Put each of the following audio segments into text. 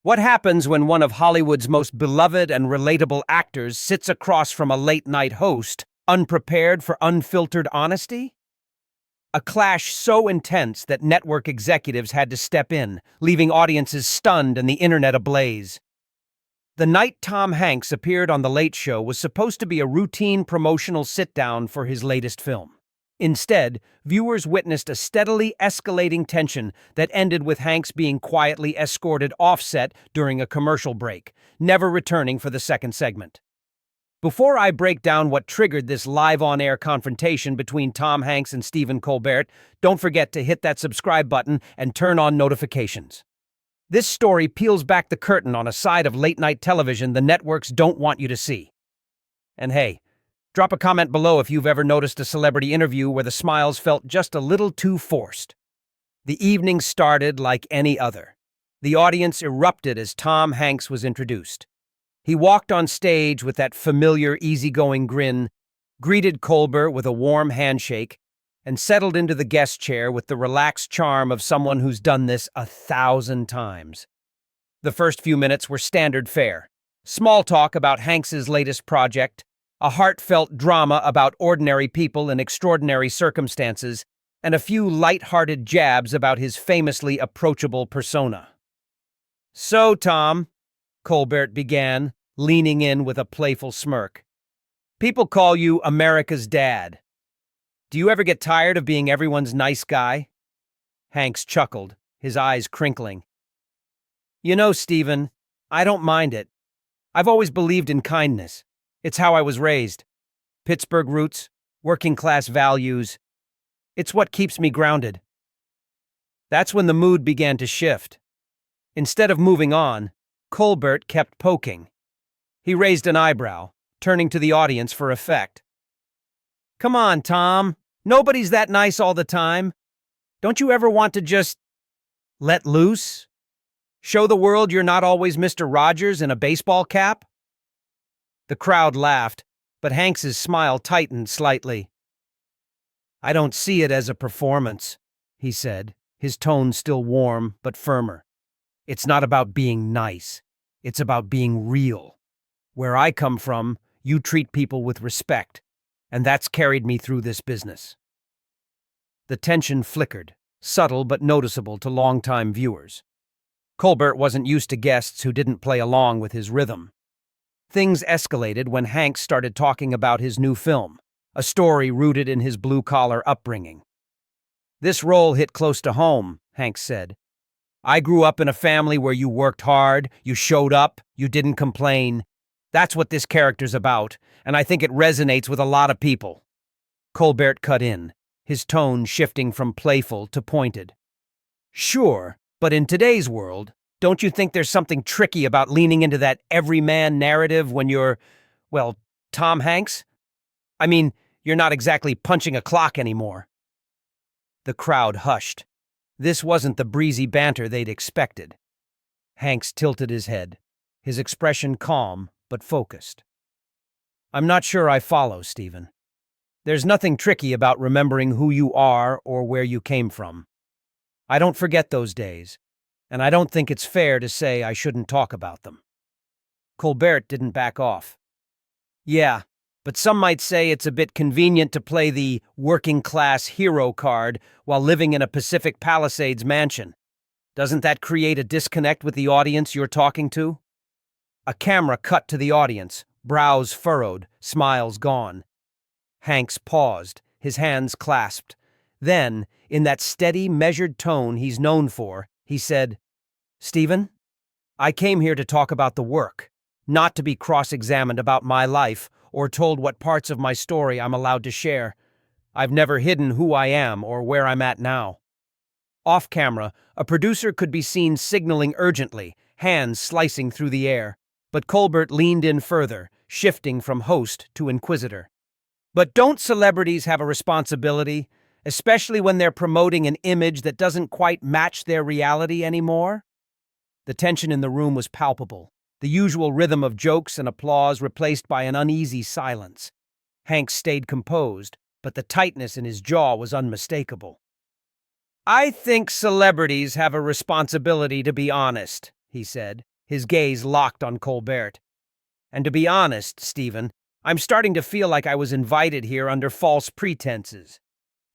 What happens when one of Hollywood's most beloved and relatable actors sits across from a late-night host, unprepared for unfiltered honesty? A clash so intense that network executives had to step in, leaving audiences stunned and the internet ablaze. The night Tom Hanks appeared on The Late Show was supposed to be a routine promotional sit-down for his latest film. Instead, viewers witnessed a steadily escalating tension that ended with Hanks being quietly escorted off-set during a commercial break, never returning for the second segment. Before I break down what triggered this live-on-air confrontation between Tom Hanks and Stephen Colbert, don't forget to hit that subscribe button and turn on notifications. This story peels back the curtain on a side of late-night television the networks don't want you to see. And hey, drop a comment below if you've ever noticed a celebrity interview where the smiles felt just a little too forced. The evening started like any other. The audience erupted as Tom Hanks was introduced. He walked on stage with that familiar, easygoing grin, greeted Colbert with a warm handshake, and settled into the guest chair with the relaxed charm of someone who's done this 1,000 times. The first few minutes were standard fare. Small talk about Hanks's latest project, a heartfelt drama about ordinary people in extraordinary circumstances, and a few light-hearted jabs about his famously approachable persona. "So, Tom," Colbert began, leaning in with a playful smirk, "people call you America's dad. Do you ever get tired of being everyone's nice guy?" Hanks chuckled, his eyes crinkling. "You know, Stephen, I don't mind it. I've always believed in kindness. It's how I was raised. Pittsburgh roots, working-class values. It's what keeps me grounded." That's when the mood began to shift. Instead of moving on, Colbert kept poking. He raised an eyebrow, turning to the audience for effect. "Come on, Tom. Nobody's that nice all the time. Don't you ever want to just let loose? Show the world you're not always Mr. Rogers in a baseball cap?" The crowd laughed, but Hanks's smile tightened slightly. "I don't see it as a performance," he said, his tone still warm but firmer. "It's not about being nice. It's about being real. Where I come from, you treat people with respect, and that's carried me through this business." The tension flickered, subtle but noticeable to longtime viewers. Colbert wasn't used to guests who didn't play along with his rhythm. Things escalated when Hanks started talking about his new film, a story rooted in his blue-collar upbringing. "This role hit close to home," Hanks said. "I grew up in a family where you worked hard, you showed up, you didn't complain. That's what this character's about, and I think it resonates with a lot of people." Colbert cut in, his tone shifting from playful to pointed. "Sure, but in today's world, don't you think there's something tricky about leaning into that everyman narrative when you're, well, Tom Hanks? I mean, you're not exactly punching a clock anymore." The crowd hushed. This wasn't the breezy banter they'd expected. Hanks tilted his head, his expression calm but focused. "I'm not sure I follow, Stephen. There's nothing tricky about remembering who you are or where you came from. I don't forget those days, and I don't think it's fair to say I shouldn't talk about them." Colbert didn't back off. "Yeah, but some might say it's a bit convenient to play the working-class hero card while living in a Pacific Palisades mansion. Doesn't that create a disconnect with the audience you're talking to?" A camera cut to the audience, brows furrowed, smiles gone. Hanks paused, his hands clasped. Then, in that steady, measured tone he's known for, he said, "Stephen, I came here to talk about the work, not to be cross-examined about my life or told what parts of my story I'm allowed to share. I've never hidden who I am or where I'm at now." Off camera, a producer could be seen signaling urgently, hands slicing through the air, but Colbert leaned in further, shifting from host to inquisitor. "But don't celebrities have a responsibility, especially when they're promoting an image that doesn't quite match their reality anymore?" The tension in the room was palpable, the usual rhythm of jokes and applause replaced by an uneasy silence. Hanks stayed composed, but the tightness in his jaw was unmistakable. "I think celebrities have a responsibility to be honest," he said, his gaze locked on Colbert. "And to be honest, Stephen, I'm starting to feel like I was invited here under false pretenses.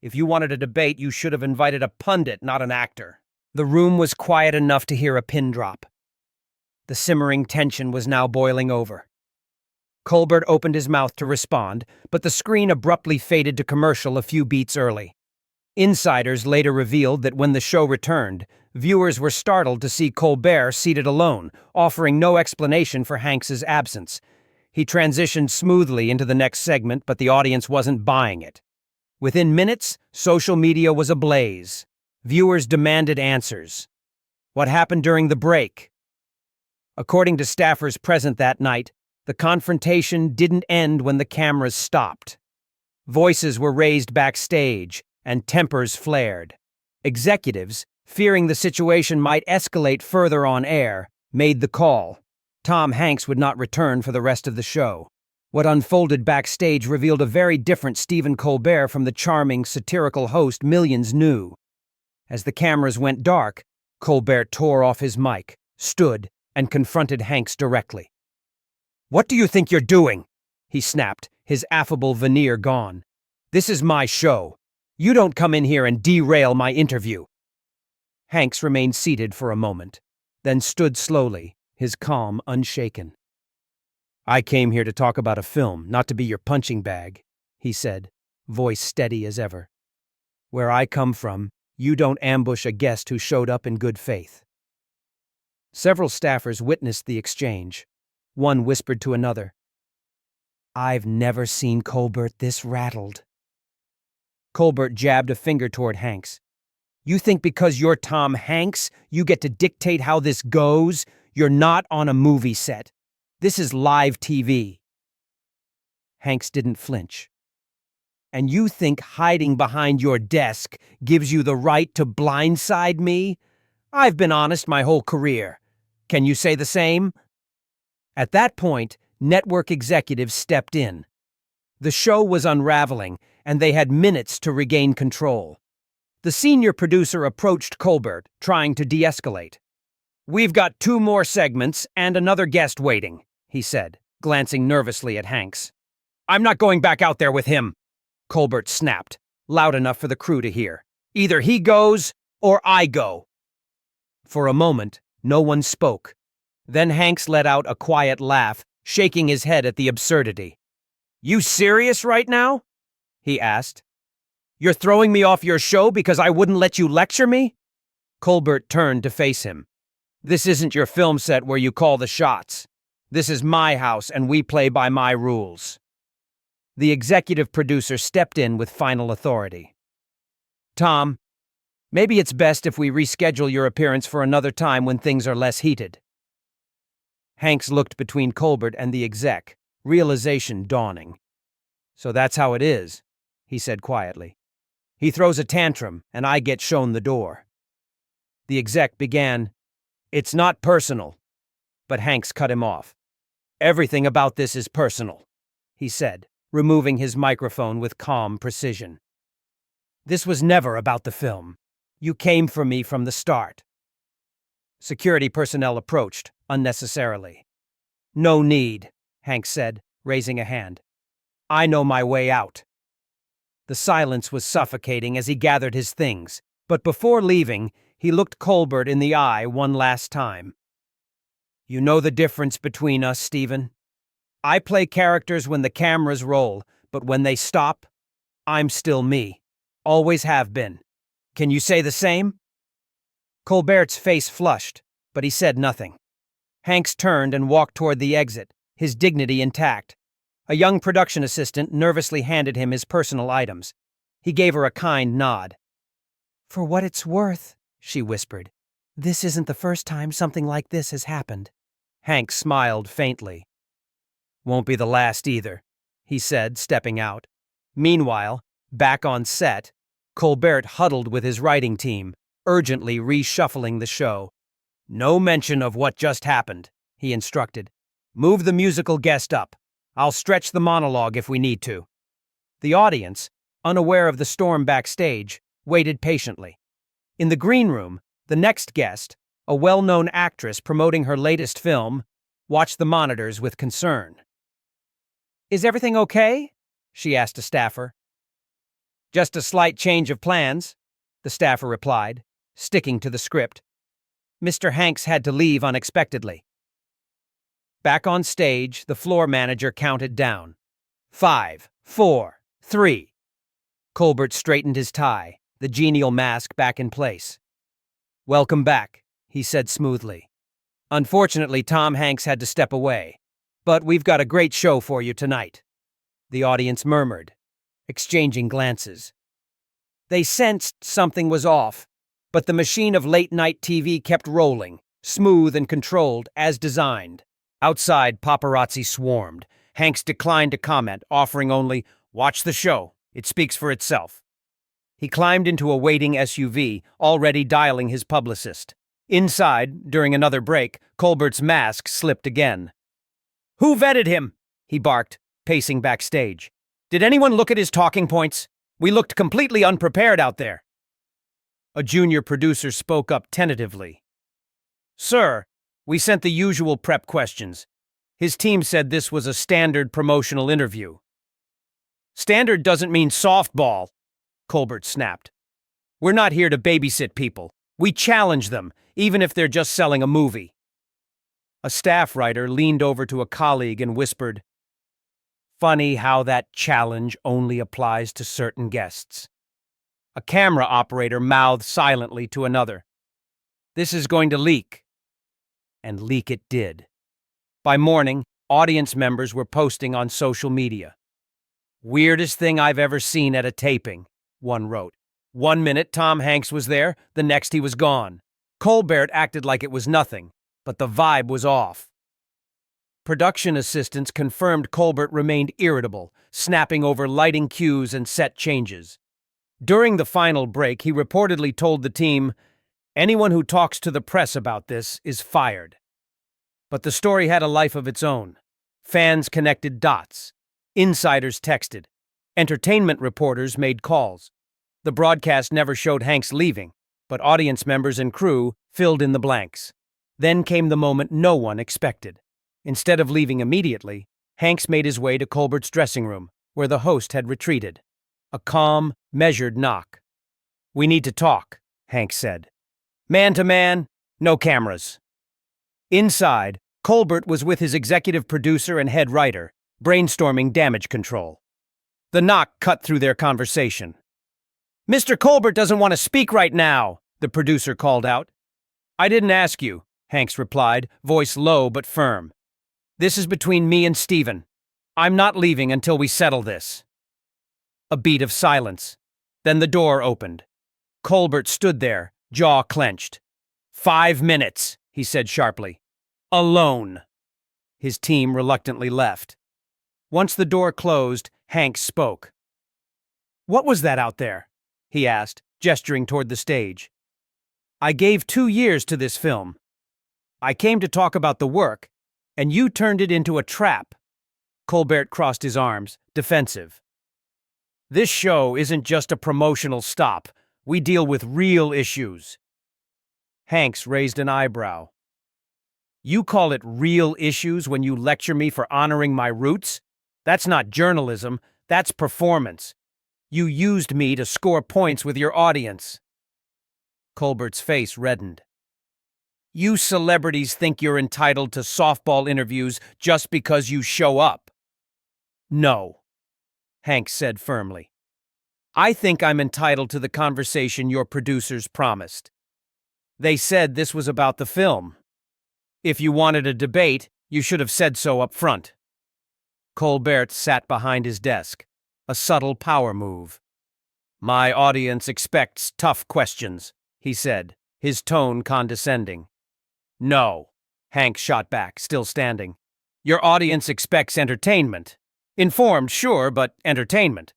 If you wanted a debate, you should have invited a pundit, not an actor." The room was quiet enough to hear a pin drop. The simmering tension was now boiling over. Colbert opened his mouth to respond, but the screen abruptly faded to commercial a few beats early. Insiders later revealed that when the show returned, viewers were startled to see Colbert seated alone, offering no explanation for Hanks's absence. He transitioned smoothly into the next segment, but the audience wasn't buying it. Within minutes, social media was ablaze. Viewers demanded answers. What happened during the break? According to staffers present that night, the confrontation didn't end when the cameras stopped. Voices were raised backstage, and tempers flared. Executives, fearing the situation might escalate further on air, made the call. Tom Hanks would not return for the rest of the show. What unfolded backstage revealed a very different Stephen Colbert from the charming, satirical host millions knew. As the cameras went dark, Colbert tore off his mic, stood, and confronted Hanks directly. "What do you think you're doing?" he snapped, his affable veneer gone. "This is my show. You don't come in here and derail my interview." Hanks remained seated for a moment, then stood slowly, his calm unshaken. "I came here to talk about a film, not to be your punching bag," he said, voice steady as ever. "Where I come from, you don't ambush a guest who showed up in good faith." Several staffers witnessed the exchange. One whispered to another, "I've never seen Colbert this rattled." Colbert jabbed a finger toward Hanks. "You think because you're Tom Hanks, you get to dictate how this goes? You're not on a movie set. This is live TV." Hanks didn't flinch. "And you think hiding behind your desk gives you the right to blindside me? I've been honest my whole career. Can you say the same?" At that point, network executives stepped in. The show was unraveling, and they had minutes to regain control. The senior producer approached Colbert, trying to de-escalate. "We've got 2 more segments and another guest waiting," he said, glancing nervously at Hanks. "I'm not going back out there with him," Colbert snapped, loud enough for the crew to hear. "Either he goes, or I go." For a moment, no one spoke. Then Hanks let out a quiet laugh, shaking his head at the absurdity. "You serious right now?" he asked. "You're throwing me off your show because I wouldn't let you lecture me?" Colbert turned to face him. "This isn't your film set where you call the shots. This is my house and we play by my rules." The executive producer stepped in with final authority. "Tom, maybe it's best if we reschedule your appearance for another time when things are less heated." Hanks looked between Colbert and the exec, realization dawning. "So that's how it is," he said quietly. "He throws a tantrum, and I get shown the door." The exec began, "It's not personal," but Hanks cut him off. "Everything about this is personal," he said, removing his microphone with calm precision. "This was never about the film. You came for me from the start." Security personnel approached, unnecessarily. "No need," Hanks said, raising a hand. "I know my way out." The silence was suffocating as he gathered his things, but before leaving, he looked Colbert in the eye one last time. "You know the difference between us, Stephen? I play characters when the cameras roll, but when they stop, I'm still me. Always have been. Can you say the same?" Colbert's face flushed, but he said nothing. Hanks turned and walked toward the exit, his dignity intact. A young production assistant nervously handed him his personal items. He gave her a kind nod. "For what it's worth," she whispered, "this isn't the first time something like this has happened." Hanks smiled faintly. "Won't be the last either," he said, stepping out. Meanwhile, back on set, Colbert huddled with his writing team, urgently reshuffling the show. "No mention of what just happened," he instructed. "Move the musical guest up. I'll stretch the monologue if we need to." The audience, unaware of the storm backstage, waited patiently. In the green room, the next guest, A well-known actress promoting her latest film watched the monitors with concern. "Is everything okay?" she asked a staffer. "Just a slight change of plans," the staffer replied, sticking to the script. Mr. Hanks had to leave unexpectedly. Back on stage, the floor manager counted down. 5, 4, 3. Colbert straightened his tie, the genial mask back in place. "Welcome back," he said smoothly. "Unfortunately, Tom Hanks had to step away, but we've got a great show for you tonight." The audience murmured, exchanging glances. They sensed something was off, but the machine of late-night TV kept rolling, smooth and controlled, as designed. Outside, paparazzi swarmed. Hanks declined to comment, offering only, "Watch the show. It speaks for itself." He climbed into a waiting SUV, already dialing his publicist. Inside, during another break, Colbert's mask slipped again. "Who vetted him?" he barked, pacing backstage. "Did anyone look at his talking points? We looked completely unprepared out there." A junior producer spoke up tentatively. "Sir, we sent the usual prep questions. His team said this was a standard promotional interview." "Standard doesn't mean softball," Colbert snapped. "We're not here to babysit people. We challenge them, even if they're just selling a movie." A staff writer leaned over to a colleague and whispered, "Funny how that challenge only applies to certain guests." A camera operator mouthed silently to another, "This is going to leak." And leak it did. By morning, audience members were posting on social media. "Weirdest thing I've ever seen at a taping," one wrote. "One minute Tom Hanks was there, the next he was gone. Colbert acted like it was nothing, but the vibe was off." Production assistants confirmed Colbert remained irritable, snapping over lighting cues and set changes. During the final break, he reportedly told the team, "Anyone who talks to the press about this is fired." But the story had a life of its own. Fans connected dots. Insiders texted. Entertainment reporters made calls. The broadcast never showed Hanks leaving, but audience members and crew filled in the blanks. Then came the moment no one expected. Instead of leaving immediately, Hanks made his way to Colbert's dressing room, where the host had retreated. A calm, measured knock. "We need to talk," Hanks said. "Man to man, no cameras." Inside, Colbert was with his executive producer and head writer, brainstorming damage control. The knock cut through their conversation. "Mr. Colbert doesn't want to speak right now," the producer called out. "I didn't ask you," Hanks replied, voice low but firm. "This is between me and Stephen. I'm not leaving until we settle this." A beat of silence. Then the door opened. Colbert stood there, jaw clenched. 5 minutes, he said sharply. Alone. His team reluctantly left. Once the door closed, Hanks spoke. "What was that out there?" he asked, gesturing toward the stage. "I gave 2 years to this film. I came to talk about the work, and you turned it into a trap." Colbert crossed his arms, defensive. "This show isn't just a promotional stop. We deal with real issues." Hanks raised an eyebrow. "You call it real issues when you lecture me for honoring my roots? That's not journalism, that's performance. You used me to score points with your audience." Colbert's face reddened. "You celebrities think you're entitled to softball interviews just because you show up." "No," Hanks said firmly. "I think I'm entitled to the conversation your producers promised. They said this was about the film. If you wanted a debate, you should have said so up front." Colbert sat behind his desk, a subtle power move. "My audience expects tough questions," he said, his tone condescending. "No," Hank shot back, still standing. "Your audience expects entertainment. Informed, sure, but entertainment.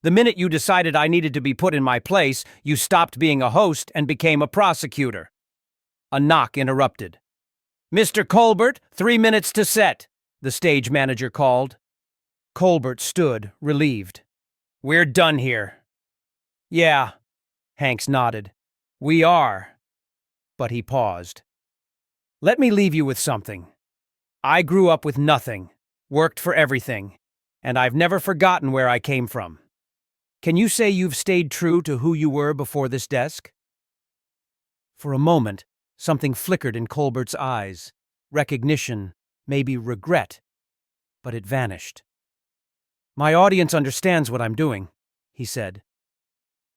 The minute you decided I needed to be put in my place, you stopped being a host and became a prosecutor." A knock interrupted. "Mr. Colbert, 3 minutes to set," the stage manager called. Colbert stood, relieved. "We're done here." "Yeah," Hanks nodded. "We are." But he paused. Let me leave you with something. I grew up with nothing, worked for everything, and I've never forgotten where I came from. Can you say you've stayed true to who you were before this desk? For a moment, something flickered in Colbert's eyes. Recognition, maybe regret, but it vanished. My audience understands what I'm doing, he said.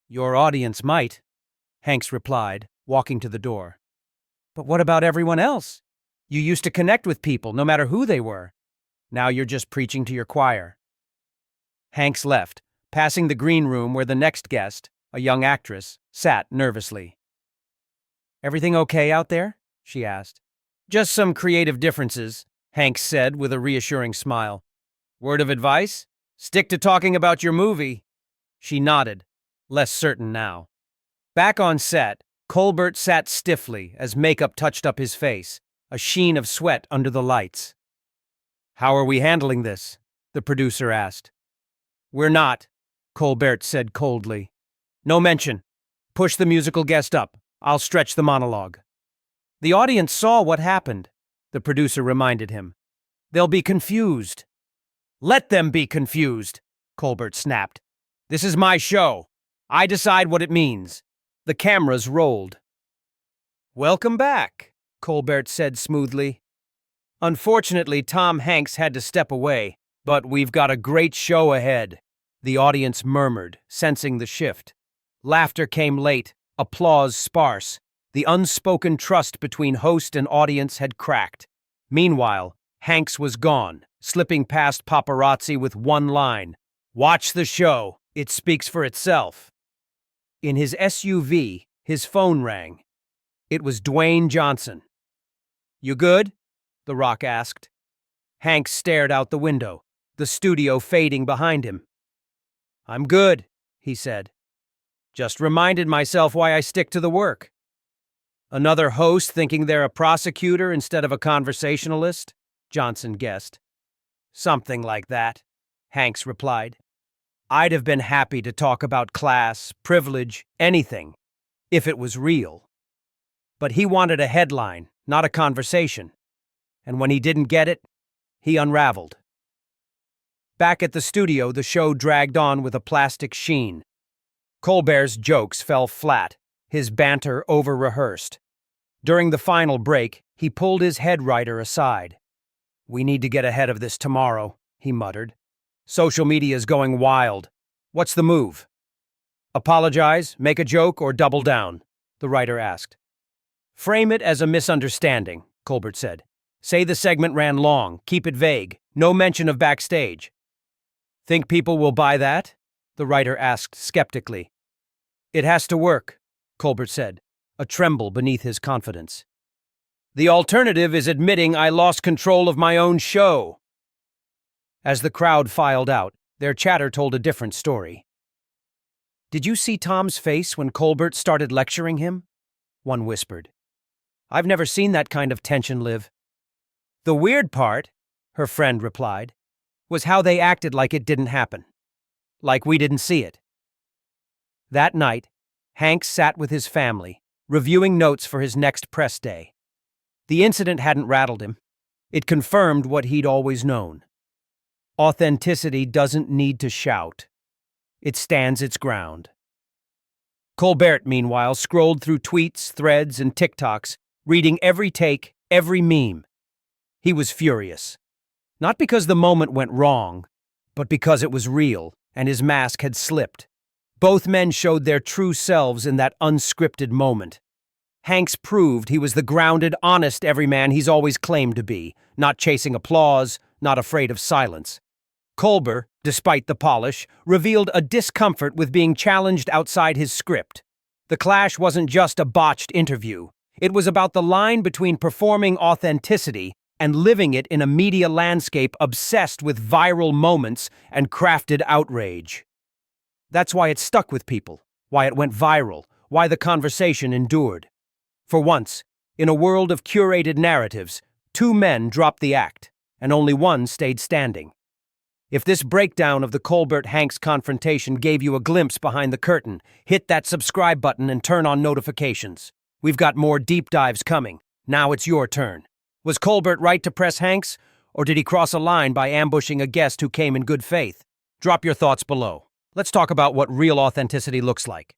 Your audience might, Hanks replied, walking to the door. But what about everyone else? You used to connect with people, no matter who they were. Now you're just preaching to your choir. Hanks left, passing the green room where the next guest, a young actress, sat nervously. Everything okay out there? She asked. Just some creative differences, Hanks said with a reassuring smile. Word of advice? Stick to talking about your movie. She nodded, less certain now. Back on set, Colbert sat stiffly as makeup touched up his face, a sheen of sweat under the lights. How are we handling this? The producer asked. We're not, Colbert said coldly. No mention. Push the musical guest up. I'll stretch the monologue. The audience saw what happened, the producer reminded him. They'll be confused. Let them be confused, Colbert snapped. This is my show. I decide what it means. The cameras rolled. Welcome back, Colbert said smoothly. Unfortunately, Tom Hanks had to step away, but we've got a great show ahead, the audience murmured, sensing the shift. Laughter came late, applause sparse. The unspoken trust between host and audience had cracked. Meanwhile, Hanks was gone, slipping past paparazzi with one line. Watch the show. It speaks for itself. In his SUV, his phone rang. It was Dwayne Johnson. You good? The Rock asked. Hanks stared out the window, the studio fading behind him. I'm good, he said. Just reminded myself why I stick to the work. Another host thinking they're a prosecutor instead of a conversationalist? Johnson guessed. Something like that, Hanks replied. I'd have been happy to talk about class, privilege, anything, if it was real. But he wanted a headline, not a conversation. And when he didn't get it, he unraveled. Back at the studio, the show dragged on with a plastic sheen. Colbert's jokes fell flat, his banter over-rehearsed. During the final break, he pulled his head writer aside. We need to get ahead of this tomorrow, he muttered. Social media's going wild. What's the move? Apologize, make a joke, or double down? The writer asked. Frame it as a misunderstanding, Colbert said. Say the segment ran long, keep it vague, no mention of backstage. Think people will buy that? The writer asked skeptically. It has to work, Colbert said, a tremble beneath his confidence. The alternative is admitting I lost control of my own show. As the crowd filed out, their chatter told a different story. Did you see Tom's face when Colbert started lecturing him? One whispered. I've never seen that kind of tension, Liv. The weird part, her friend replied, was how they acted like it didn't happen. Like we didn't see it. That night, Hanks sat with his family, reviewing notes for his next press day. The incident hadn't rattled him. It confirmed what he'd always known. Authenticity doesn't need to shout. It stands its ground. Colbert, meanwhile, scrolled through tweets, threads, and TikToks, reading every take, every meme. He was furious. Not because the moment went wrong, but because it was real, and his mask had slipped. Both men showed their true selves in that unscripted moment. Hanks proved he was the grounded, honest everyman he's always claimed to be, not chasing applause, not afraid of silence. Colbert, despite the polish, revealed a discomfort with being challenged outside his script. The clash wasn't just a botched interview. It was about the line between performing authenticity and living it in a media landscape obsessed with viral moments and crafted outrage. That's why it stuck with people, why it went viral, why the conversation endured. For once, in a world of curated narratives, two men dropped the act, and only one stayed standing. If this breakdown of the Colbert-Hanks confrontation gave you a glimpse behind the curtain, hit that subscribe button and turn on notifications. We've got more deep dives coming. Now it's your turn. Was Colbert right to press Hanks, or did he cross a line by ambushing a guest who came in good faith? Drop your thoughts below. Let's talk about what real authenticity looks like.